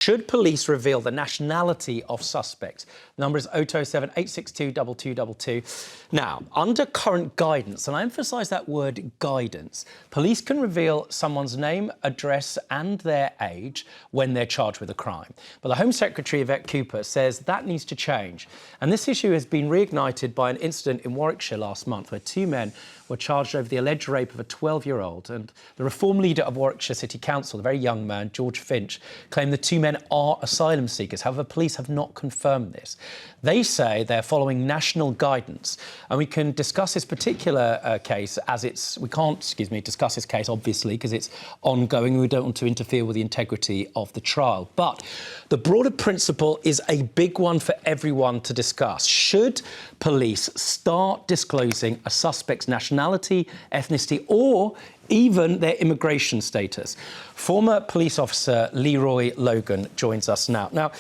Should police reveal the nationality of suspects? The number is 0207 862 2222. Now, under current guidance, and I emphasise that word guidance, police can reveal someone's name, address and their age when they're charged with a crime. But the Home Secretary Yvette Cooper says that needs to change. And this issue has been reignited by an incident in Warwickshire last month where two men were charged over the alleged rape of a 12-year-old. And the Reform leader of Warwickshire City Council, a very young man, George Finch, claimed the two men are asylum seekers. However, police have not confirmed this. They say they're following national guidance. And we can discuss this particular case as it's... We can't, discuss this case, obviously, because it's ongoing. We don't want to interfere with the integrity of the trial. But the broader principle is a big one for everyone to discuss. Should police start disclosing a suspect's nationality, ethnicity, or even their immigration status? Former police officer Leroy Logan joins us now. Now,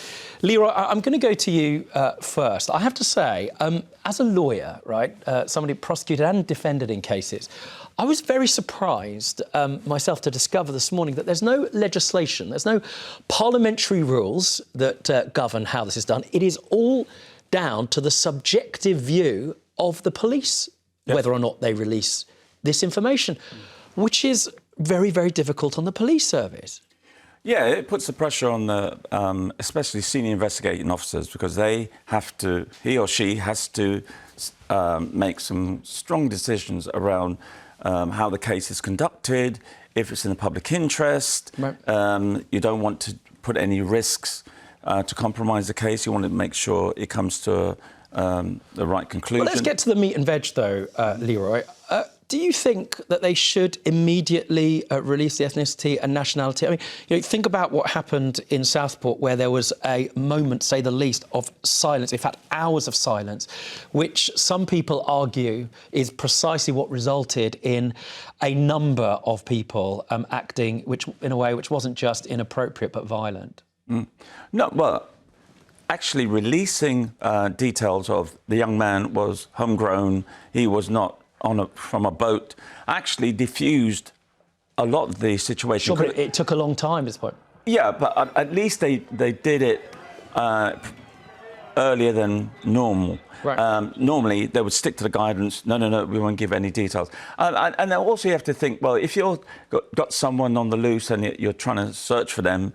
Leroy, I'm going to go to you first. I have to say, as a lawyer, right, somebody prosecuted and defended in cases, I was very surprised myself to discover this morning that there's no legislation, there's no parliamentary rules that govern how this is done. It is all down to the subjective view of the police, yes, whether or not they release this information, which is very, very difficult on the police service. Yeah, it puts the pressure on the, especially senior investigating officers, because they have to, he or she has to make some strong decisions around how the case is conducted, if it's in the public interest. Right. You don't want to put any risks to compromise the case. You want to make sure it comes to the right conclusion. Well, let's get to the meat and veg, though, Leroy. Do you think that they should immediately release the ethnicity and nationality? I mean, think about what happened in Southport, where there was a moment, say the least, of silence, in fact, hours of silence, which some people argue is precisely what resulted in a number of people acting in a way which wasn't just inappropriate but violent. No, well, actually releasing details of the young man was homegrown. He was not from a boat, actually diffused a lot of the situation. Sure, but it took a long time at this point. Yeah, but at least they did it earlier than normal. Right. Normally, they would stick to the guidance. No, we won't give any details. And also you have to think, well, if you've got someone on the loose and you're trying to search for them,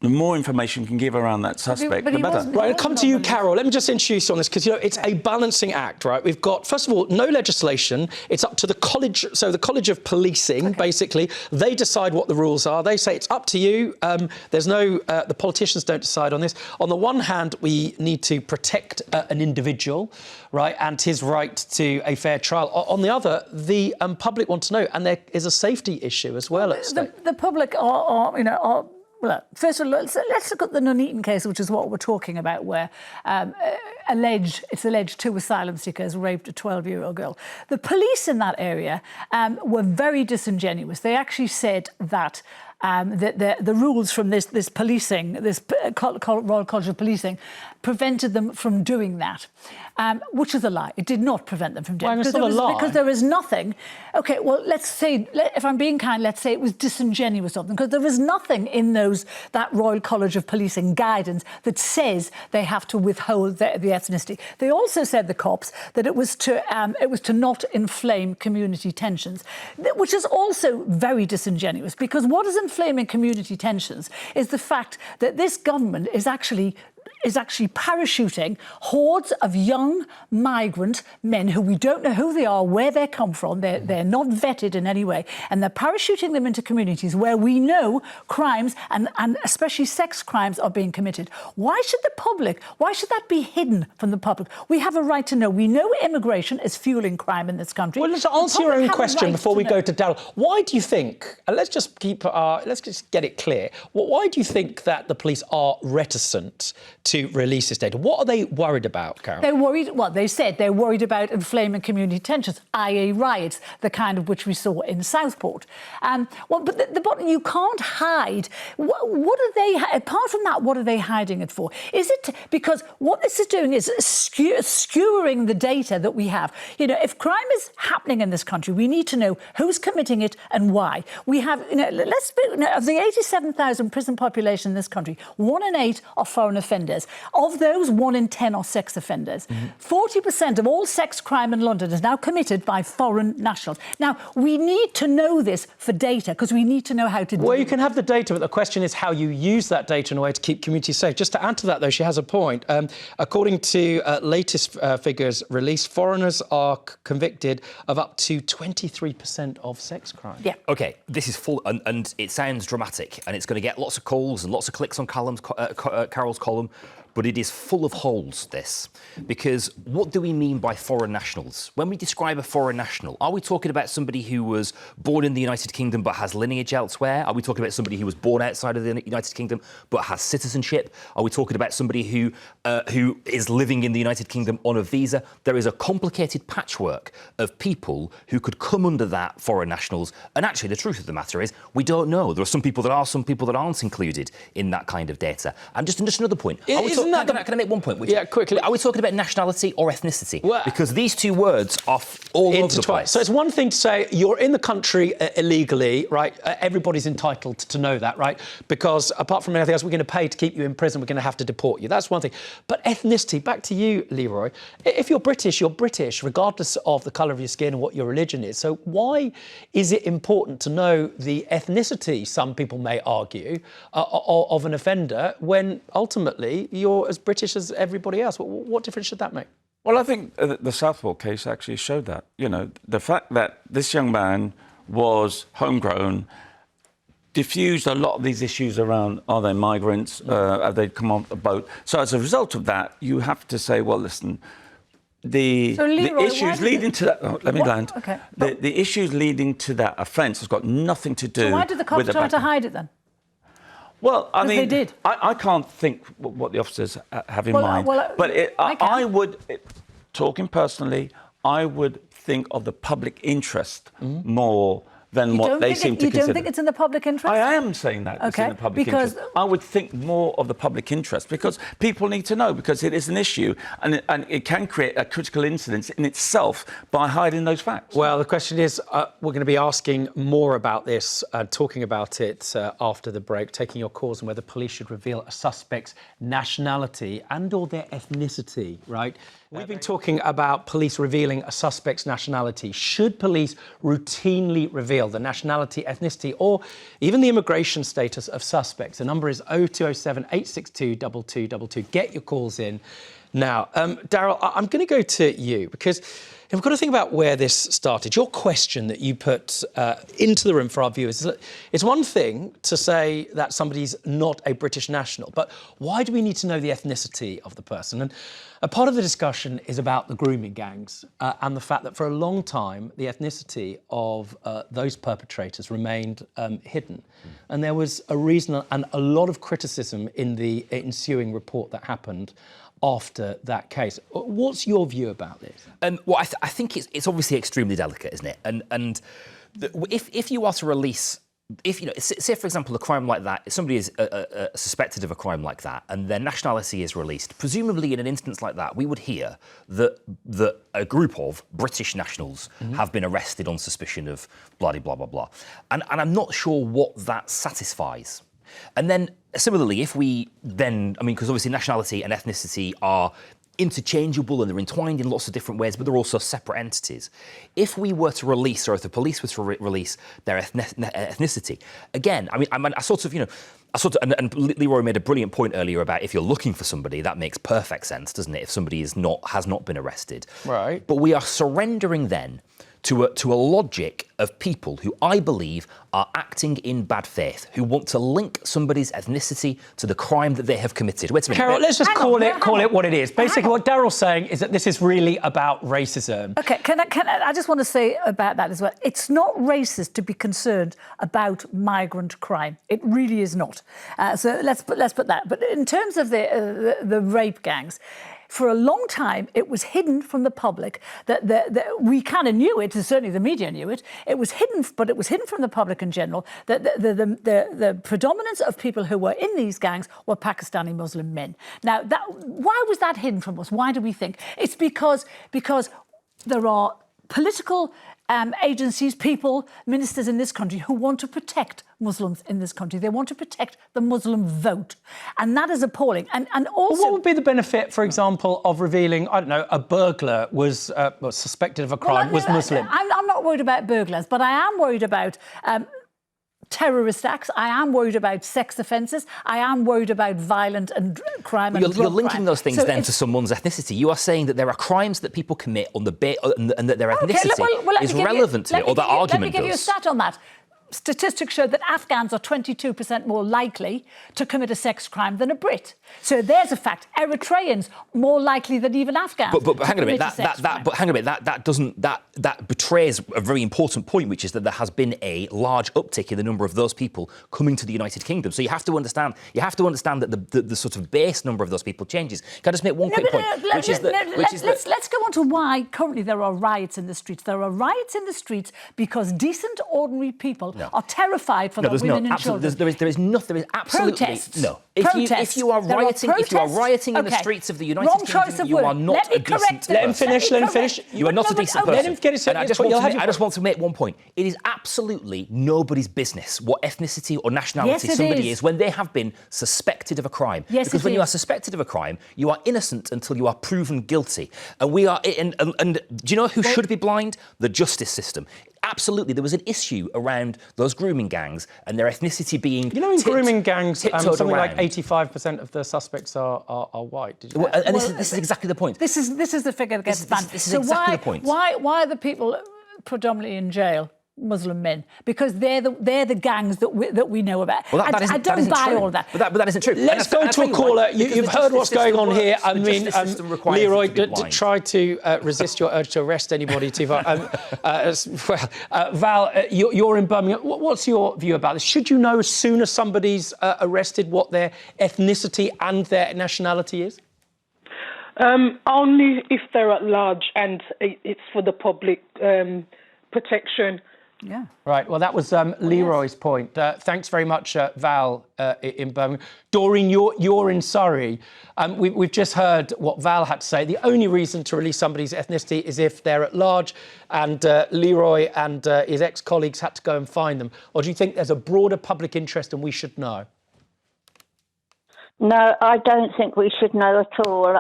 the more information you can give around that suspect, the better. Right, I'll come to you, Carole. Let me just introduce you on this, because, it's a balancing act, right? We've got, first of all, no legislation. It's up to the college, so the College of Policing, basically. They decide what the rules are. They say it's up to you. There's no... the politicians don't decide on this. On the one hand, we need to protect an individual, right, and his right to a fair trial. On the other, the public want to know, and there is a safety issue as well at stake. The public are well, first of all, let's look at the Nuneaton case, which is what we're talking about, where it's alleged two asylum seekers raped a 12-year-old girl. The police in that area were very disingenuous. They actually said that the rules from this policing, this Royal College of Policing, prevented them from doing that, which is a lie. It did not prevent them from doing it. Because there is nothing... OK, well, let's say, if I'm being kind, let's say it was disingenuous of them, because there is nothing in that Royal College of Policing guidance that says they have to withhold the ethnicity. They also said, the cops, that it was to not inflame community tensions, which is also very disingenuous, because what is inflaming community tensions is the fact that this government is actually parachuting hordes of young migrant men who we don't know who they are, where they come from. They're not vetted in any way. And they're parachuting them into communities where we know crimes and especially sex crimes are being committed. Why should that be hidden from the public? We have a right to know. We know immigration is fueling crime in this country. Well, let's answer your own question before we go to Darryl. Why do you think, let's just get it clear, why do you think that the police are reticent to release this data. What are they worried about, Carole? They're worried, well, they said they're worried about inflaming community tensions, i.e. riots, the kind of which we saw in Southport. But the bottom, you can't hide. What are they, apart from that, what are they hiding it for? Is it because what this is doing is skewering the data that we have? You know, if crime is happening in this country, we need to know who's committing it and why. We have, you know, of the 87,000 prison population in this country, 1 in 8 are foreign offenders. Of those, 1 in 10 are sex offenders. 40% of all sex crime in London is now committed by foreign nationals. Now, we need to know this for data because we need to know how to do it. Well, you can have the data, but the question is how you use that data in a way to keep communities safe. Just to add to that, though, she has a point. According to latest figures released, foreigners are convicted of up to 23% of sex crime. Yeah. OK, this is full, and it sounds dramatic, and it's going to get lots of calls and lots of clicks on Carole's column, but it is full of holes, this. Because what do we mean by foreign nationals? When we describe a foreign national, are we talking about somebody who was born in the United Kingdom but has lineage elsewhere? Are we talking about somebody who was born outside of the United Kingdom but has citizenship? Are we talking about somebody who is living in the United Kingdom on a visa? There is a complicated patchwork of people who could come under that foreign nationals. And actually, the truth of the matter is, we don't know. There are some people that are, some people that aren't included in that kind of data. And just another point. Can I make one point? Yeah, quickly. Are we talking about nationality or ethnicity? Well, because these two words are all over the place. So it's one thing to say you're in the country illegally, right? Everybody's entitled to know that, right? Because apart from anything else, we're going to pay to keep you in prison. We're going to have to deport you. That's one thing. But ethnicity, back to you, Leroy. If you're British, regardless of the colour of your skin and what your religion is. So why is it important to know the ethnicity, some people may argue, of an offender when ultimately you're as British as everybody else? What difference should that make? Well, I think the Southport case actually showed that. You know, the fact that this young man was homegrown diffused a lot of these issues around, are they migrants? Have they come on a boat? So as a result of that, you have to say, well, listen, the issues leading to that... let me land. Okay. The issues leading to that offence has got nothing to do with... So why did the cops try to hide it then? Well, I mean, they did. I can't think what the officers have in mind. But I would, talking personally, I would think of the public interest more than what they seem to consider. You don't think it's in the public interest? I am saying that it's in the public interest. I would think more of the public interest because people need to know, because it is an issue and it can create a critical incident in itself by hiding those facts. Well, the question is, we're going to be asking more about this, talking about it after the break, taking your calls on whether police should reveal a suspect's nationality and or their ethnicity, right? We've been talking about police revealing a suspect's nationality. Should police routinely reveal the nationality, ethnicity, or even the immigration status of suspects? The number is 0207 862 2222. Get your calls in now. Darryl, I'm going to go to you because we've got to think about where this started. Your question that you put into the room for our viewers is that it's one thing to say that somebody's not a British national, but why do we need to know the ethnicity of the person? And a part of the discussion is about the grooming gangs and the fact that for a long time, the ethnicity of those perpetrators remained hidden. And there was a reason and a lot of criticism in the ensuing report that happened after that case. What's your view about this? Well, I think it's obviously extremely delicate, isn't it? And if you are to release, if you know, say for example, a crime like that, if somebody is suspected of a crime like that, and their nationality is released, presumably in an instance like that, we would hear that a group of British nationals have been arrested on suspicion of blah blah blah blah, and I'm not sure what that satisfies. And then similarly, if we then, I mean, because obviously nationality and ethnicity are interchangeable and they're entwined in lots of different ways, but they're also separate entities. If we were to release, or if the police were to release their ethnicity, again, I mean, and Leroy made a brilliant point earlier about if you're looking for somebody, that makes perfect sense, doesn't it? If somebody has not been arrested. Right. But we are surrendering then to a logic of people who I believe are acting in bad faith, who want to link somebody's ethnicity to the crime that they have committed. Wait a minute. Carole, let's just call it what it is. Basically, what Darryl's saying is that this is really about racism. OK, I just want to say about that as well. It's not racist to be concerned about migrant crime. It really is not. So let's put that. But in terms of the rape gangs, for a long time, it was hidden from the public that we kind of knew it, and certainly the media knew it. It was hidden, but it was hidden from the public in general that the predominance of people who were in these gangs were Pakistani Muslim men. Now, why was that hidden from us? Why do we think? It's because there are political agencies, people, ministers in this country who want to protect Muslims in this country. They want to protect the Muslim vote. And that is appalling. And also... What would be the benefit, for example, of revealing, I don't know, a burglar was suspected of a crime, was Muslim? I'm not worried about burglars, but I am worried about... terrorist acts. I am worried about sex offences. I am worried about violent and crime and You're linking those things then to someone's ethnicity. You are saying that there are crimes that people commit on the and that their ethnicity is relevant to it, or that argument does. Let me give you a stat on that. Statistics show that Afghans are 22% more likely to commit a sex crime than a Brit. So there's a fact. Eritreans more likely than even Afghans. But hang on a minute. That betrays a very important point, which is that there has been a large uptick in the number of those people coming to the United Kingdom. So you have to understand that the sort of base number of those people changes. Can I just make one quick point? Let's go on to why currently there are riots in the streets. There are riots in the streets because decent, ordinary people are terrified for their women and children. There is absolutely protests. No. If you are rioting in the streets of the United Kingdom, you are not a decent person. Let him finish. You are not a decent person. Let him get his I just want to make one point. It is absolutely nobody's business what ethnicity or nationality somebody is when they have been suspected of a crime. Because when you are suspected of a crime, you are innocent until you are proven guilty. And we are. And do you know who should be blind? The justice system. Absolutely, there was an issue around those grooming gangs and their ethnicity being. You know, in grooming gangs, something like 85% of the suspects are white. Did you know? And this is exactly the point. This is the figure that gets banned. This is exactly the point. Why are the people predominantly in jail? Muslim men, because they're the gangs that we know about. Well, I don't buy all of that. But that isn't true. Let's go to a caller. You've heard what's going on here. I mean, Leroy, try to resist your urge to arrest anybody too far. Val, you're in Birmingham. What's your view about this? Should you know as soon as somebody's arrested what their ethnicity and their nationality is? Only if they're at large and it's for the public protection. Yeah. Right. Well, that was Leroy's point. Thanks very much, Val, in Birmingham. Doreen, you're in Surrey. We've just heard what Val had to say. The only reason to release somebody's ethnicity is if they're at large, and Leroy and his ex-colleagues had to go and find them. Or do you think there's a broader public interest and we should know? No, I don't think we should know at all.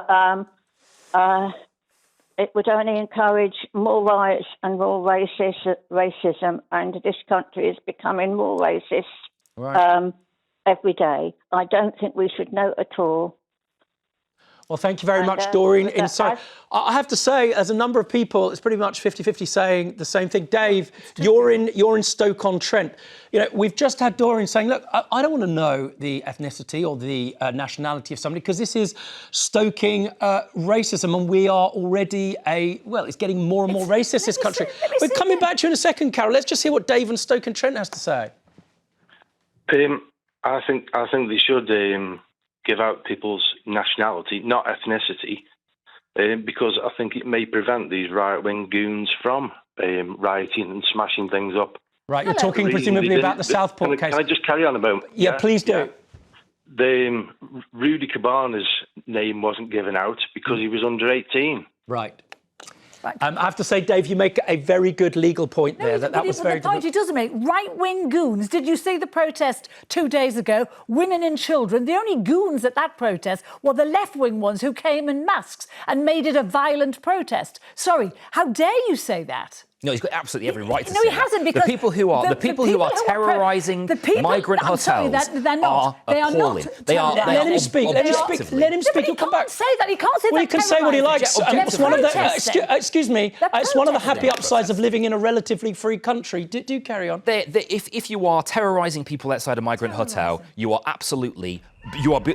It would only encourage more riots and more racism, and this country is becoming more racist every day. I don't think we should know at all. Well, thank you very much, Doreen. I have to say, as a number of people, it's pretty much 50-50 saying the same thing. Dave, you're in Stoke-on-Trent. You know, we've just had Doreen saying, look, I don't want to know the ethnicity or the nationality of somebody because this is stoking racism, and we are already it's getting more and more racist, this country. We're coming back to you in a second, Carole. Let's just hear what Dave in Stoke-on-Trent has to say. I think they should give out people's nationality, not ethnicity, because I think it may prevent these right-wing goons from rioting and smashing things up. Right, you're talking presumably about the Southport case. Can I just carry on a moment? Yeah, please do. The Rudy Cabana's name wasn't given out because he was under 18. Right. I have to say, Dave, you make a very good legal point there. That was very. The point he doesn't make, right-wing goons. Did you see the protest 2 days ago? Women and children. The only goons at that protest were the left-wing ones who came in masks and made it a violent protest. Sorry, how dare you say that? No, he's got absolutely every right to No, say he hasn't, that. because the people who are terrorising migrant hotels they're not. are appalling. They are. Let him speak. Let him speak. objectively- Let him speak. But he He'll come back. can't say that. He can't say Well, that. he can say what he likes. terrorising. It's one of the. Protesting. Excuse me. They're It's one of the happy protesting. upsides of living in a relatively free country. Do carry on. If you are terrorising people outside a migrant hotel, you are absolutely.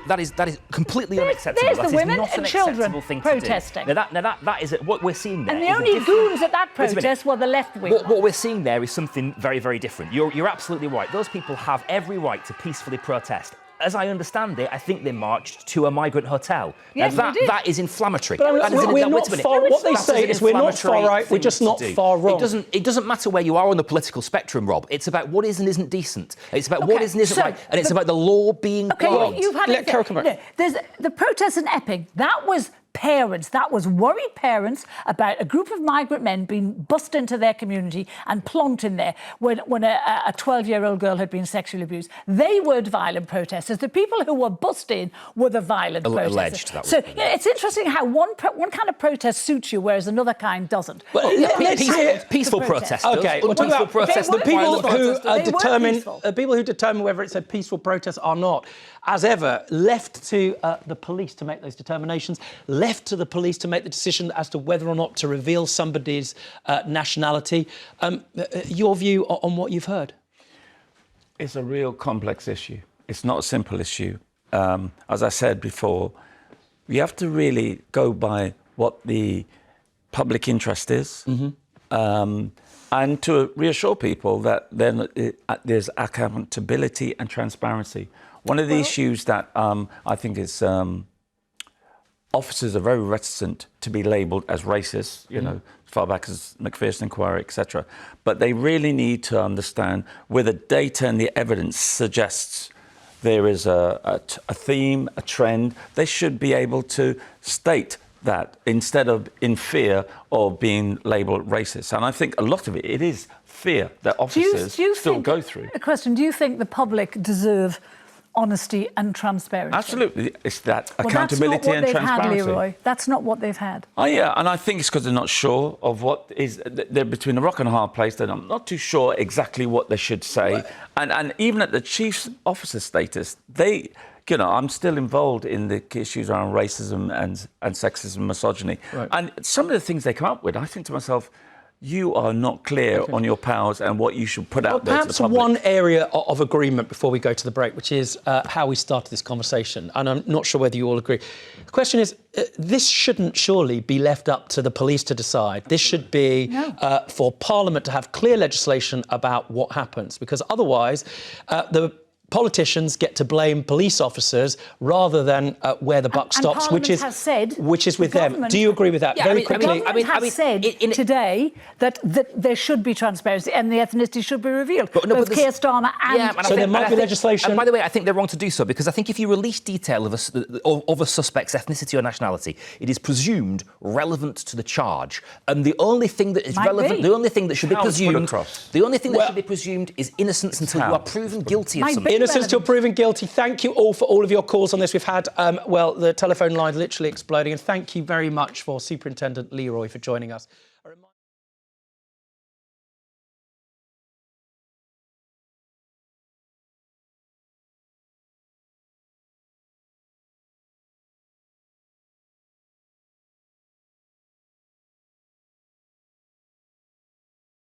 That is completely unacceptable. there's That the is women not an and children acceptable thing to do. protesting. Now that is what we're seeing there. And the is a only different- goons at that Wait a minute. protest were the left wing. What we're seeing there is something very, very different. You're absolutely right. Those people have every right to peacefully protest. As I understand it, I think they marched to a migrant hotel. Yes, now, they did. that is inflammatory. But That is an- we're now, wait not a minute. far. What they That is say an is we're not far inflammatory right. We're thing just to not do. far wrong. It doesn't matter where you are on the political spectrum, Rob. It's about what is and isn't decent. It's about what is and isn't right, and it's about the law being blind. You've had Let Carole come back. No, there's the protests in Epping. That was parents. That was worried parents about a group of migrant men being bussed into their community and plonked in there when a 12-year-old girl had been sexually abused. They were violent protesters. The people who were bussed in were the violent protesters. Alleged, that was- So it's interesting how one kind of protest suits you, whereas another kind doesn't. Peaceful The protest. protesters. Okay, well, Unpeaceful talk about protesters. the people violent who protesters. They were determine peaceful. people who determine whether it's a peaceful protest or not, as ever, left to the police to make those determinations, left to the police to make the decision as to whether or not to reveal somebody's nationality. Your view on what you've heard? It's a real complex issue. It's not a simple issue. As I said before, we have to really go by what the public interest is, and to reassure people that then there's accountability and transparency. One of the issues that I think is officers are very reticent to be labelled as racist, you know, as far back as Macpherson Inquiry, etc. But they really need to understand where the data and the evidence suggests there is a theme, a trend. They should be able to state that instead of in fear of being labelled racist. And I think a lot of it is fear that officers still go through. A question, do you think the public deserve honesty and transparency? Absolutely. It's that Well, accountability and that's not what transparency. they've had, Leroy. That's not what they've had. Oh, yeah, and I think it's because they're not sure of what is... They're between a rock and a hard place. They're not too sure exactly what they should say. And even at the chief officer status, they... You know, I'm still involved in the issues around racism and sexism and misogyny. Right. And some of the things they come up with, I think to myself, you are not clear on your powers and what you should put out there to the public. Perhaps one area of agreement before we go to the break, which is how we started this conversation, and I'm not sure whether you all agree. The question is, this shouldn't surely be left up to the police to decide. This should be for Parliament to have clear legislation about what happens, because otherwise the politicians get to blame police officers rather than where the buck stops, which is with them. Do you agree with that? Yeah, Very quickly. The government has said today that there should be transparency and the ethnicity should be revealed. Both Keir Starmer and... So there might be legislation. And by the way, I think they're wrong to do so, because I think if you release detail of a suspect's ethnicity or nationality, it is presumed relevant to the charge. And the only thing that is relevant, the only thing that should be presumed, is innocence until you are proven guilty of something. Innocence till proven guilty. Thank you all for all of your calls on this. We've had, the telephone line literally exploding. And thank you very much for Superintendent Leroy for joining us.